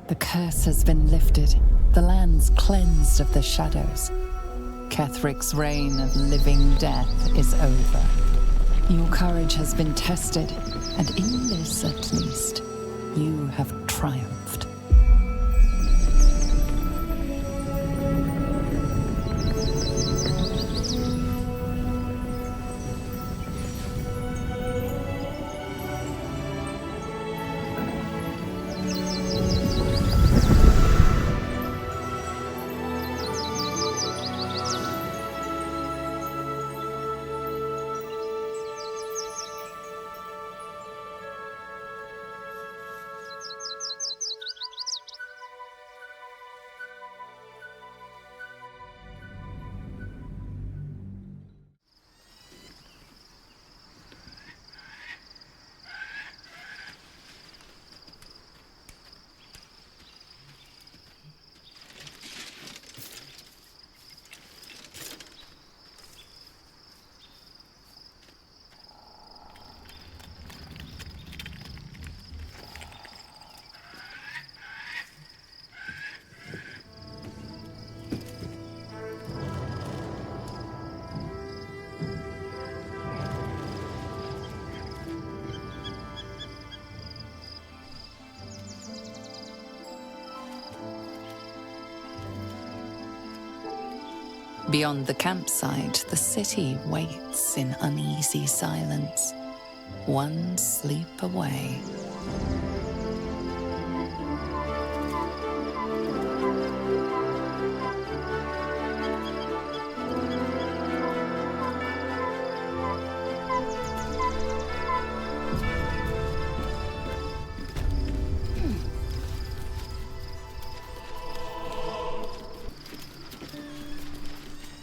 The curse has been lifted, the land's cleansed of the shadows. Kethric's reign of living death is over. Your courage has been tested, and in this at least, you have triumphed. Beyond the campsite, the city waits in uneasy silence, one sleep away.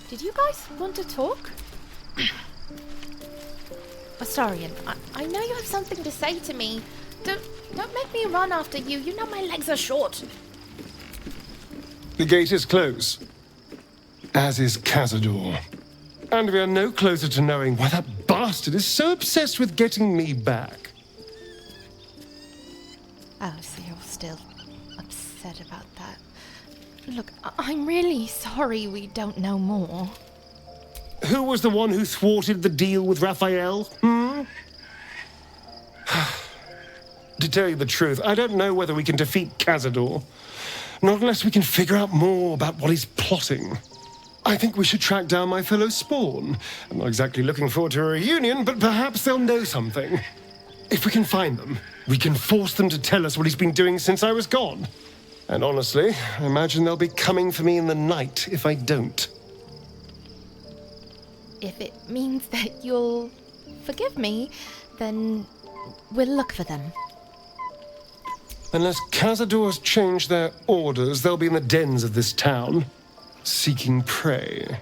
Did you guys want to talk? Astarion, I know you have something to say to me. Don't make me run after you. You know my legs are short. The gate is closed, as is Cazador. And we are no closer to knowing why that bastard is so obsessed with getting me back. Oh, so you're still upset about that. Look, I'm really sorry we don't know more. Who was the one who thwarted the deal with Raphael? To tell you the truth, I don't know whether we can defeat Cazador. Not unless we can figure out more about what he's plotting. I think we should track down my fellow Spawn. I'm not exactly looking forward to a reunion, but perhaps they'll know something. If we can find them, we can force them to tell us what he's been doing since I was gone. And honestly, I imagine they'll be coming for me in the night if I don't. If it means that you'll forgive me, then we'll look for them. Unless Cazador's changed their orders, they'll be in the dens of this town, seeking prey.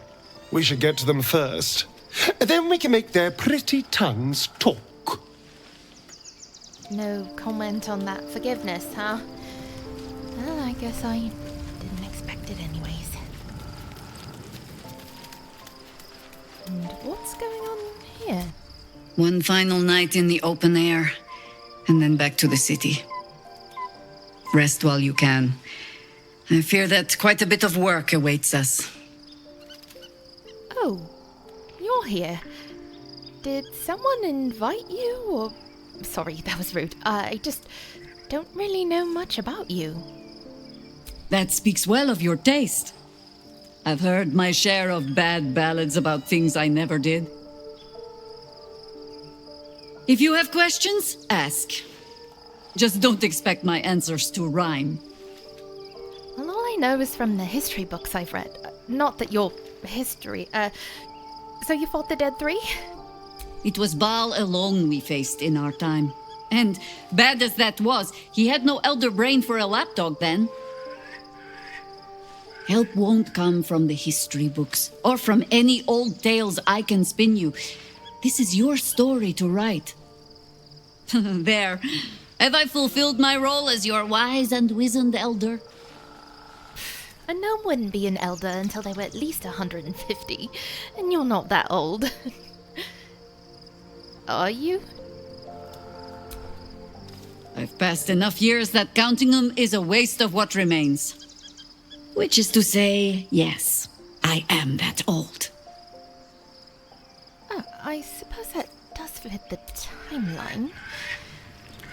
We should get to them first. Then we can make their pretty tongues talk. No comment on that forgiveness, huh? Well, I guess I didn't expect it anyways. And what's going on here? One final night in the open air, and then back to the city. Rest while you can. I fear that quite a bit of work awaits us. Oh, you're here. Did someone invite you, or... Sorry, that was rude. I just don't really know much about you. That speaks well of your taste. I've heard my share of bad ballads about things I never did. If you have questions, ask. Just don't expect my answers to rhyme. Well, all I know is from the history books I've read. Not that you're history. So you fought the Dead Three? It was Baal alone we faced in our time. And, bad as that was, he had no elder brain for a lapdog then. Help won't come from the history books, or from any old tales I can spin you. This is your story to write. There. Have I fulfilled my role as your wise and wizened elder? A gnome wouldn't be an elder until they were at least 150, and you're not that old. Are you? I've passed enough years that counting them is a waste of what remains. Which is to say, yes, I am that old. Oh, I suppose that does fit the timeline.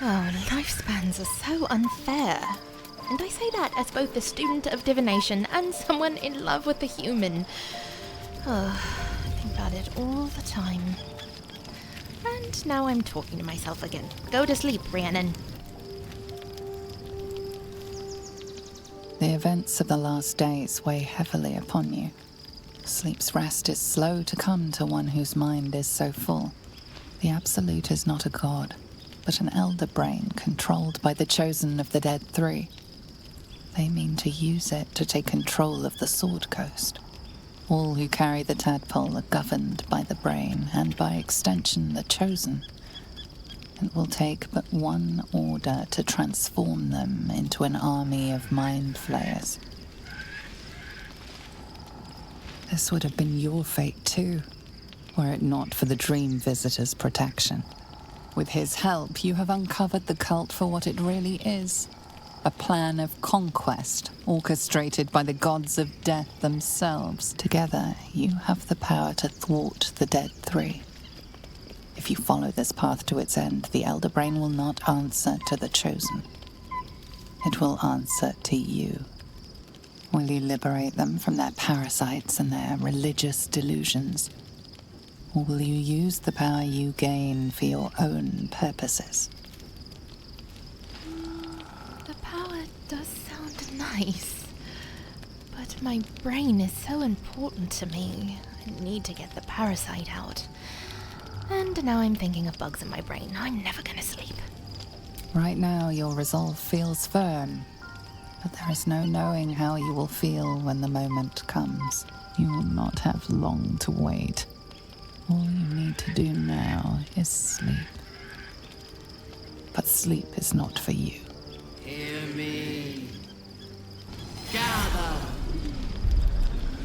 Oh, lifespans are so unfair. And I say that as both a student of divination and someone in love with the human. Oh, I think about it all the time. And now I'm talking to myself again. Go to sleep, Rhiannon. The events of the last days weigh heavily upon you. Sleep's rest is slow to come to one whose mind is so full. The Absolute is not a god, but an elder brain controlled by the chosen of the Dead Three. They mean to use it to take control of the Sword Coast. All who carry the tadpole are governed by the brain, and by extension the chosen. It will take but one order to transform them into an army of mind flayers. This would have been your fate too, were it not for the Dream Visitor's protection. With his help, you have uncovered the cult for what it really is. A plan of conquest, orchestrated by the gods of death themselves. Together, you have the power to thwart the Dead Three. If you follow this path to its end, the Elder Brain will not answer to the Chosen. It will answer to you. Will you liberate them from their parasites and their religious delusions? Or will you use the power you gain for your own purposes? The power does sound nice. But my brain is so important to me. I need to get the parasite out. And now I'm thinking of bugs in my brain. I'm never gonna sleep. Right now, your resolve feels firm. But there is no knowing how you will feel when the moment comes. You will not have long to wait. All you need to do now is sleep. But sleep is not for you. Hear me. Gather.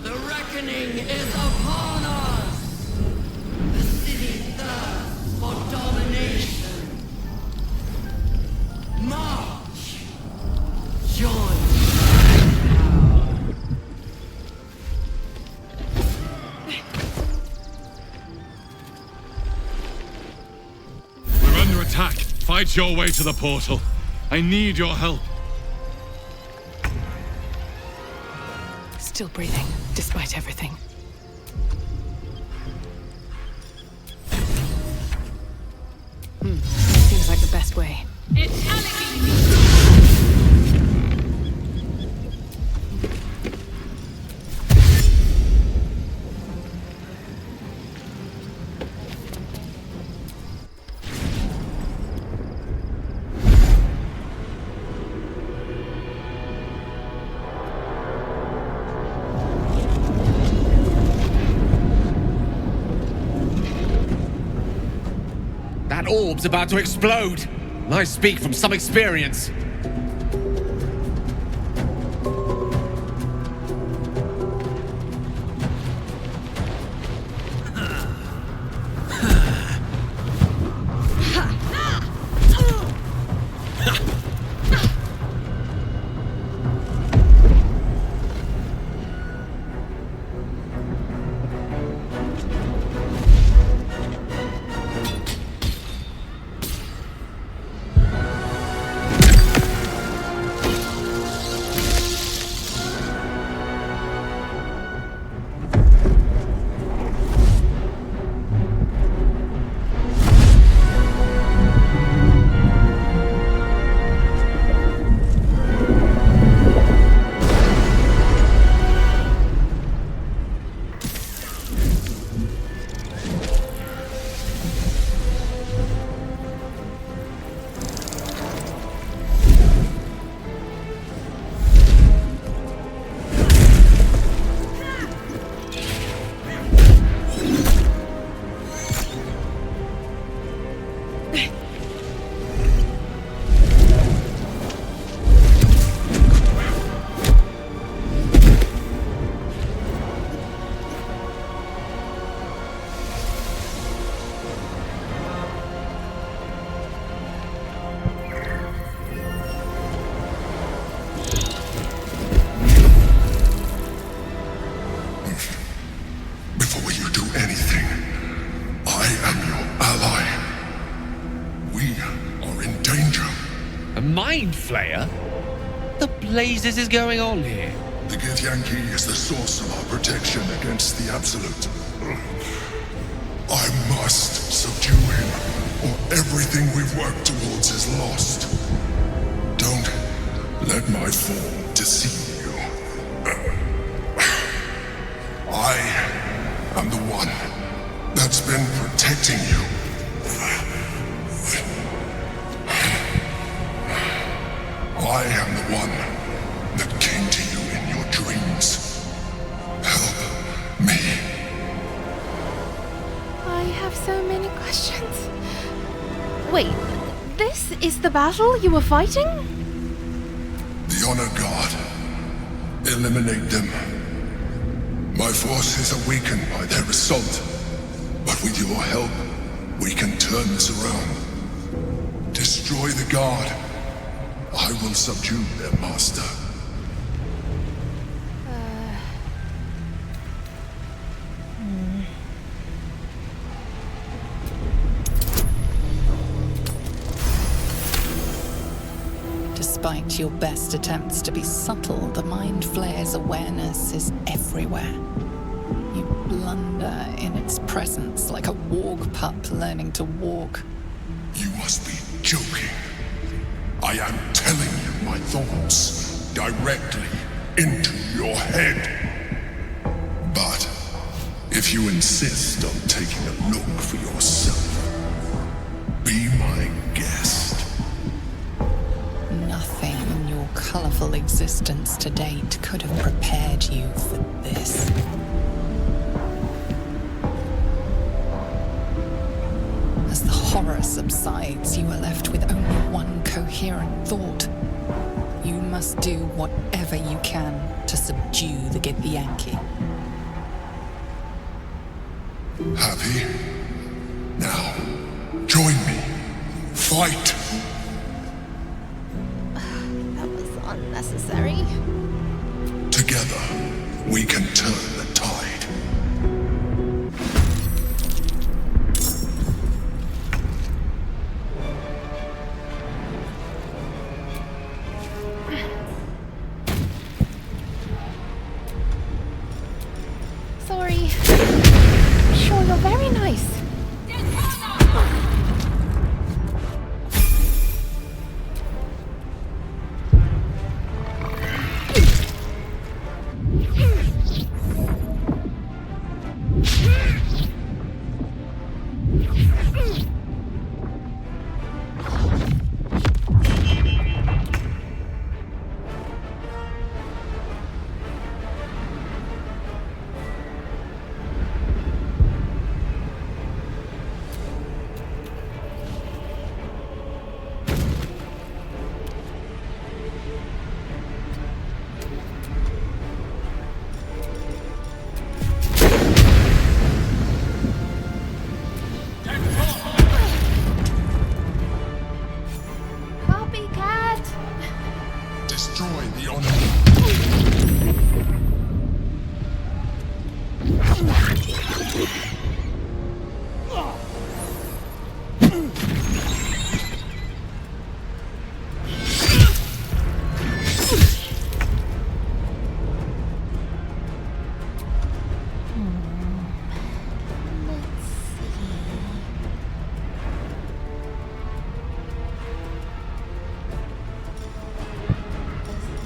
The reckoning is upon us. The city thirsts for domination. March. Join. We're under attack. Fight your way to the portal. I need your help. Still breathing, despite everything. Seems like the best way. That orb's about to explode. I speak from some experience. Flayer? The blazes is going on here? The Githyanki is the source of our protection against the Absolute. I must subdue him, or everything we've worked towards is lost. Don't let my form deceive you. I am the one that's been protecting you. I am the one that came to you in your dreams. Help me. I have so many questions. Wait, this is the battle you were fighting? The Honor God. Eliminate them. My forces are weakened by their assault, but with your help, we can turn this around. Destroy the God. I will subdue their master. Despite your best attempts to be subtle, the Mind Flayer's awareness is everywhere. You blunder in its presence like a warg pup learning to walk. You must be joking. I am telling you my thoughts directly into your head. But if you insist on taking a look for yourself, be my guest. Nothing in your colorful existence to date could have prepared you for this. As the horror subsides, you are left with only one coherent thought. You must do whatever you can to subdue the Githyanki. Happy? Now, join me. Fight! That was unnecessary. Together, we can turn the tide. Sorry. Sure, you're very nice. Destroy the Honor.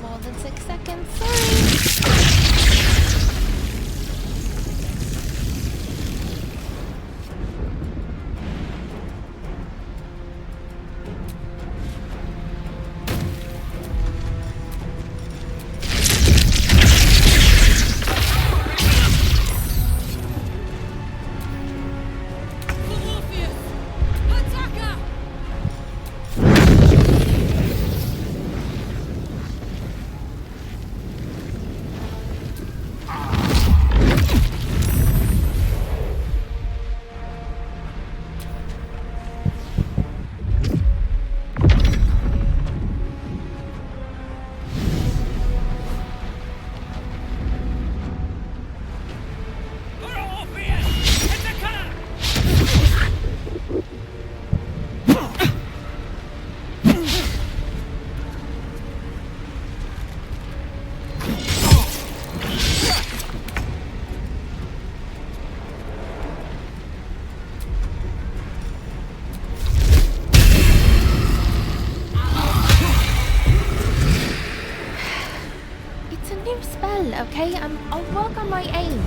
More than 6 seconds, sorry. new spell, okay? I'll work on my aim.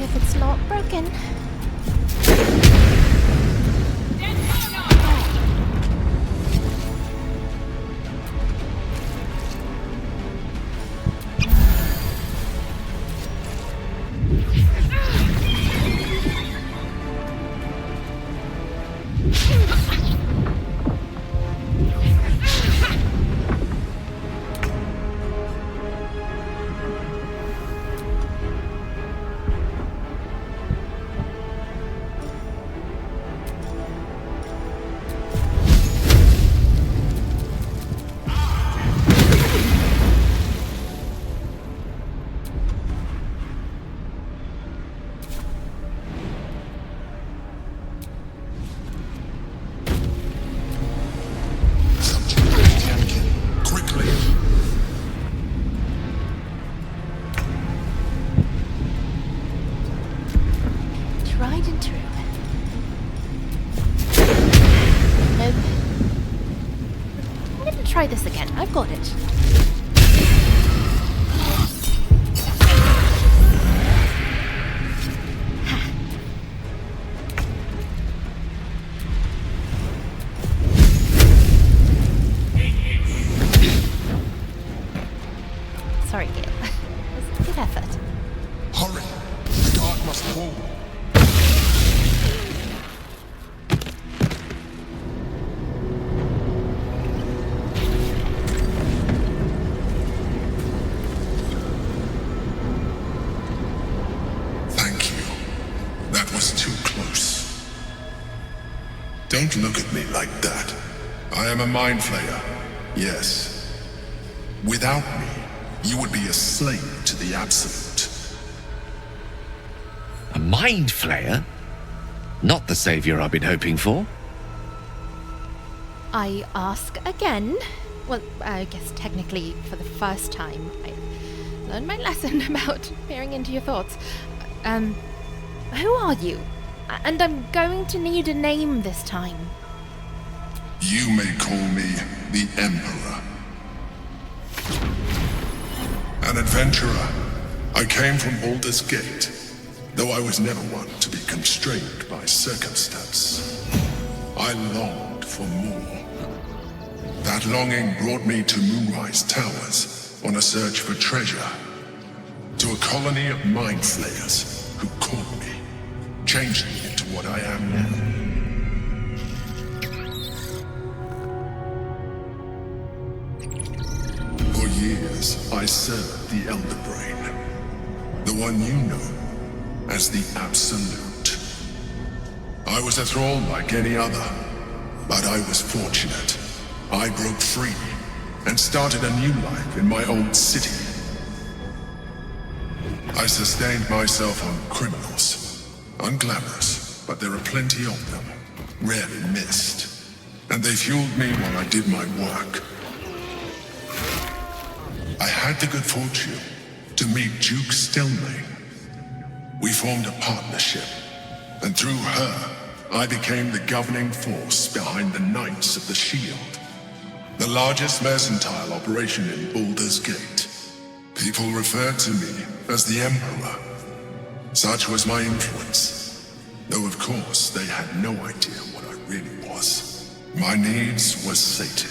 If it's not broken. Tried and true. Nope. I'm gonna try this again. I've got it. Sorry, Gale. It was a good effort. Hurry! The guard must fall. Thank you. That was too close. Don't look at me like that. I am a mind flayer. Yes. Without me, you would be a slave to the Absolute. A mind flayer? Not the savior I've been hoping for. I ask again. Well, I guess technically for the first time, I learned my lesson about peering into your thoughts. Who are you? And I'm going to need a name this time. You may call me the Emperor. An adventurer. I came from Baldur's Gate, though I was never one to be constrained by circumstance. I longed for more. That longing brought me to Moonrise Towers on a search for treasure. To a colony of mind flayers who caught me, changed me into what I am now. For years, I served the Elder Brain, the one you know as the Absolute. I was a thrall like any other, but I was fortunate. I broke free and started a new life in my old city. I sustained myself on criminals, unglamorous, but there are plenty of them, rarely missed, and they fueled me while I did my work. I had the good fortune to meet Duke Stelmane. We formed a partnership, and through her, I became the governing force behind the Knights of the Shield, the largest mercantile operation in Baldur's Gate. People referred to me as the Emperor. Such was my influence, though of course they had no idea what I really was. My needs were sated.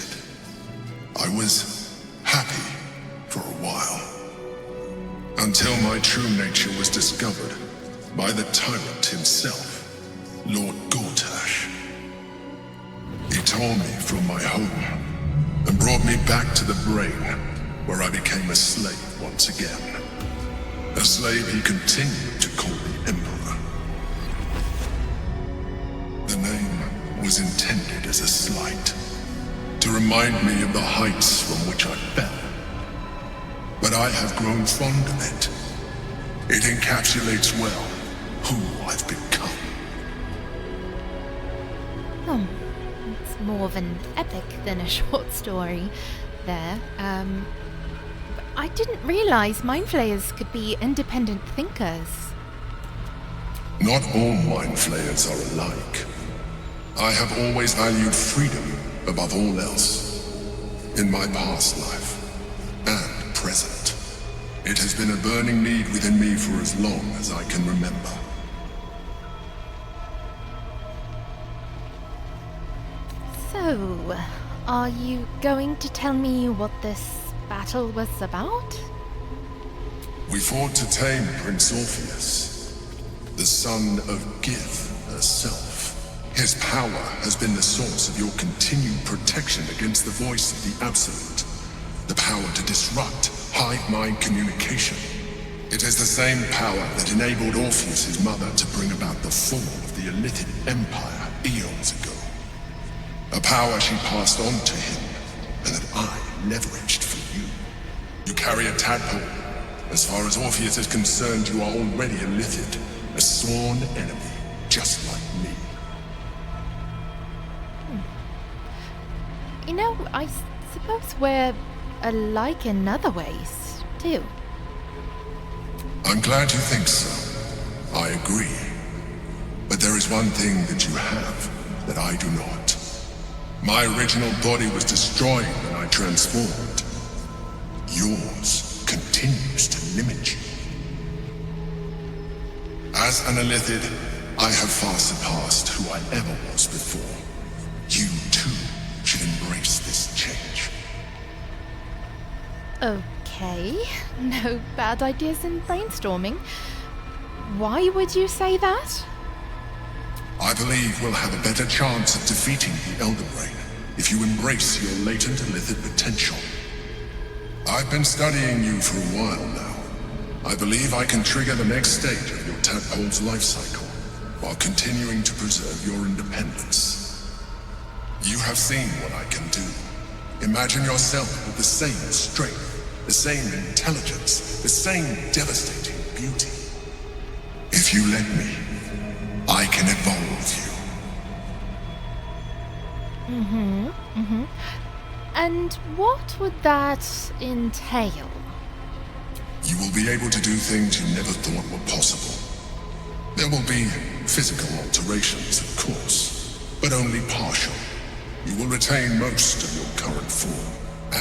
I was happy Until my true nature was discovered by the tyrant himself, Lord Gortash. He tore me from my home and brought me back to the brain, where I became a slave once again. A slave he continued to call the Emperor. The name was intended as a slight, to remind me of the heights from which I fell. But I have grown fond of it. It encapsulates well who I've become. It's more of an epic than a short story there. But I didn't realize mind flayers could be independent thinkers. Not all mind flayers are alike. I have always valued freedom above all else. In my past life and present, it has been a burning need within me for as long as I can remember. So, are you going to tell me what this battle was about? We fought to tame Prince Orpheus, the son of Gith herself. His power has been the source of your continued protection against the voice of the Absolute. The power to disrupt hive mind communication. It is the same power that enabled Orpheus's mother to bring about the fall of the Illithid Empire eons ago. A power she passed on to him, and that I leveraged for you. You carry a tadpole. As far as Orpheus is concerned, you are already a Illithid, a sworn enemy, just like me. You know, I suppose we're alike in other ways, too. I'm glad you think so. I agree. But there is one thing that you have that I do not. My original body was destroyed when I transformed. Yours continues to limit you. As an Illithid, I have far surpassed who I ever was before. You, too, should embrace this change. Okay, no bad ideas in brainstorming. Why would you say that? I believe we'll have a better chance of defeating the Elder Brain if you embrace your latent Illithid potential. I've been studying you for a while now. I believe I can trigger the next stage of your tadpole's life cycle while continuing to preserve your independence. You have seen what I can do. Imagine yourself with the same strength, the same intelligence, the same devastating beauty. If you let me, I can evolve you. And what would that entail? You will be able to do things you never thought were possible. There will be physical alterations, of course, but only partial. You will retain most of your current form,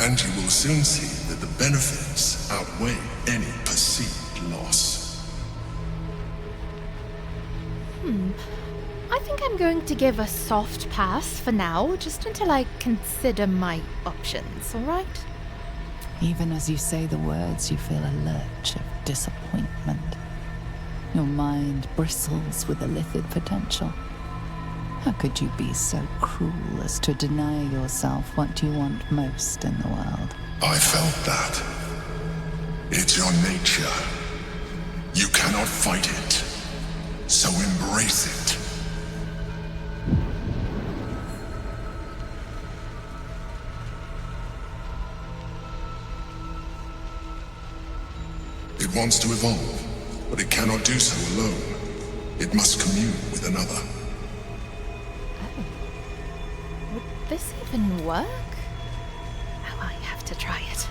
and you will soon see that the benefits outweigh any perceived loss. I think I'm going to give a soft pass for now, just until I consider my options, alright? Even as you say the words, you feel a lurch of disappointment. Your mind bristles with Illithid potential. How could you be so cruel as to deny yourself what you want most in the world? I felt that. It's your nature. You cannot fight it. So embrace it. It wants to evolve, but it cannot do so alone. It must commune with another. Would this even work? Oh, I have to try it.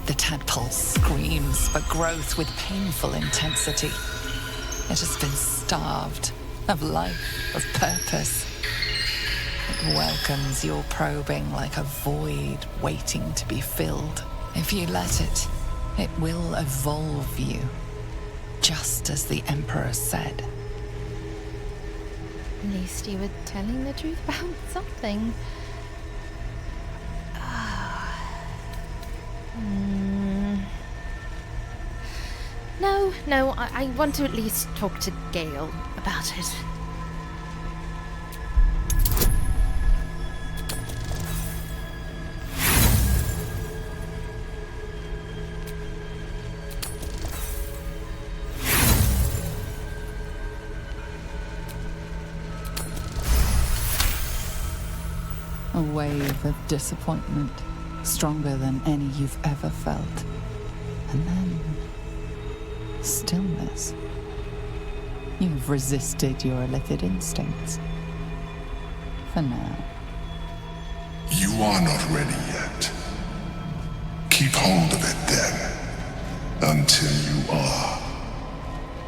The tadpole screams for growth with painful intensity. It has been starved of life, of purpose. It welcomes your probing like a void waiting to be filled. If you let it, it will evolve you, just as the Emperor said. At least you were telling the truth about something. No, I want to at least talk to Gale about it. A wave of disappointment, stronger than any you've ever felt. And then stillness. You've resisted your illithid instincts. For now. You are not ready yet. Keep hold of it then, until you are.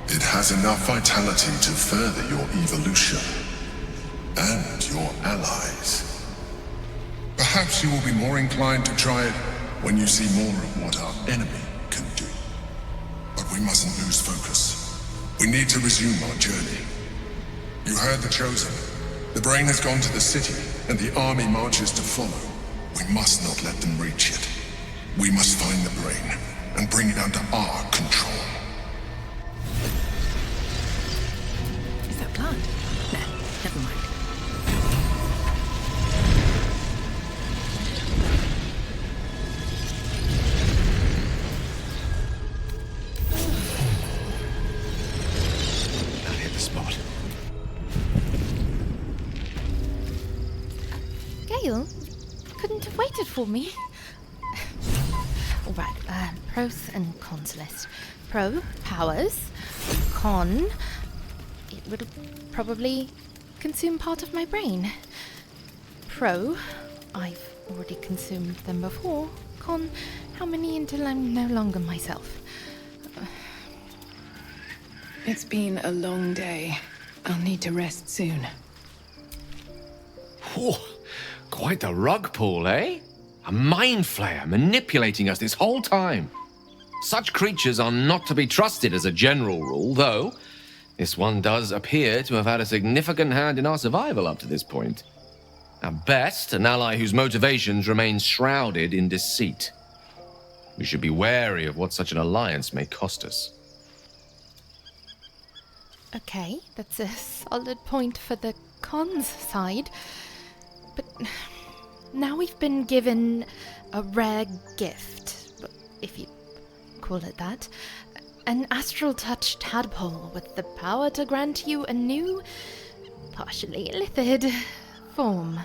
It has enough vitality to further your evolution, and your allies. Perhaps you will be more inclined to try it when you see more of what our enemy can do. But we mustn't lose focus. We need to resume our journey. You heard the Chosen. The brain has gone to the city, and the army marches to follow. We must not let them reach it. We must find the brain, and bring it under our control. Is that planned? No, never mind. That hit the spot. Gale? Couldn't have waited for me. Alright, pros and cons list. Pro, powers. Con, it would probably consume part of my brain. Pro, I've already consumed them before. Con, how many until I'm no longer myself? It's been a long day. I'll need to rest soon. Whew. Quite the rug pull, eh? A mind flayer manipulating us this whole time. Such creatures are not to be trusted as a general rule, though this one does appear to have had a significant hand in our survival up to this point. At best, an ally whose motivations remain shrouded in deceit. We should be wary of what such an alliance may cost us. Okay, that's a solid point for the cons side. But now we've been given a rare gift, if you call it that. An astral touch tadpole with the power to grant you a new, partially illithid form.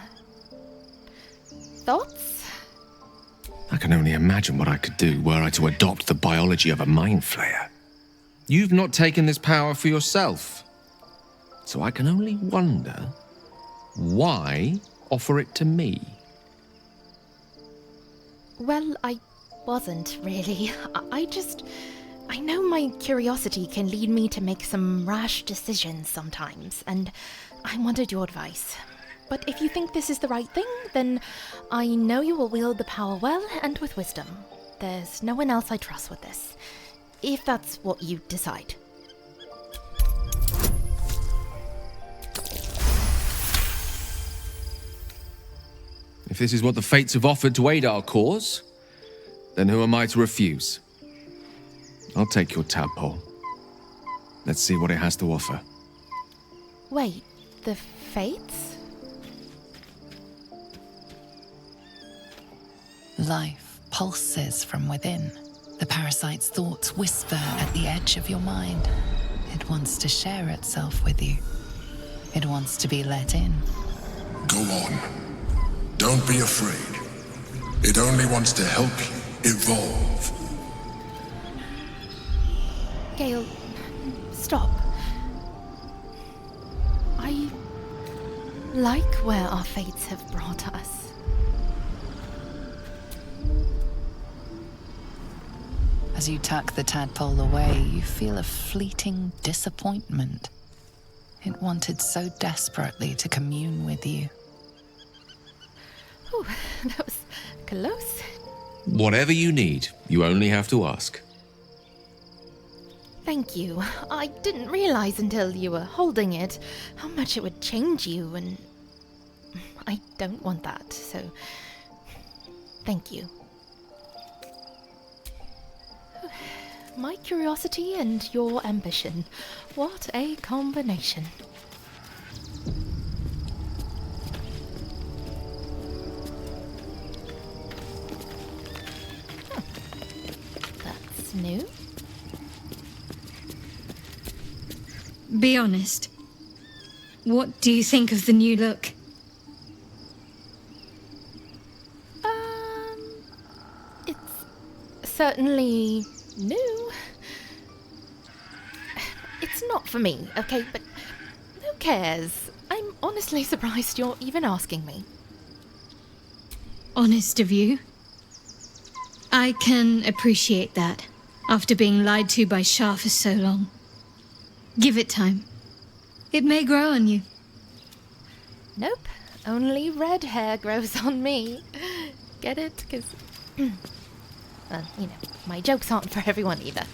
Thoughts? I can only imagine what I could do were I to adopt the biology of a mind flayer. You've not taken this power for yourself. So I can only wonder, why offer it to me? Well, I wasn't really. I know my curiosity can lead me to make some rash decisions sometimes, and I wanted your advice. But if you think this is the right thing, then I know you will wield the power well and with wisdom. There's no one else I trust with this. If that's what you decide. If this is what the fates have offered to aid our cause, then who am I to refuse? I'll take your tadpole. Let's see what it has to offer. Wait, the fates? Life pulses from within. The parasite's thoughts whisper at the edge of your mind. It wants to share itself with you. It wants to be let in. Go on. Don't be afraid. It only wants to help you evolve. Gale, stop. I like where our fates have brought us. As you tuck the tadpole away, you feel a fleeting disappointment. It wanted so desperately to commune with you. Ooh, that was close. Whatever you need, you only have to ask. Thank you. I didn't realize until you were holding it how much it would change you, and I don't want that, so thank you. My curiosity and your ambition. What a combination. That's new. Be honest. What do you think of the new look? It's certainly new. It's not for me, okay, but who cares? I'm honestly surprised you're even asking me. Honest of you. I can appreciate that, after being lied to by Shah for so long. Give it time. It may grow on you. Nope, only red hair grows on me. Get it? Because, well, you know, my jokes aren't for everyone either.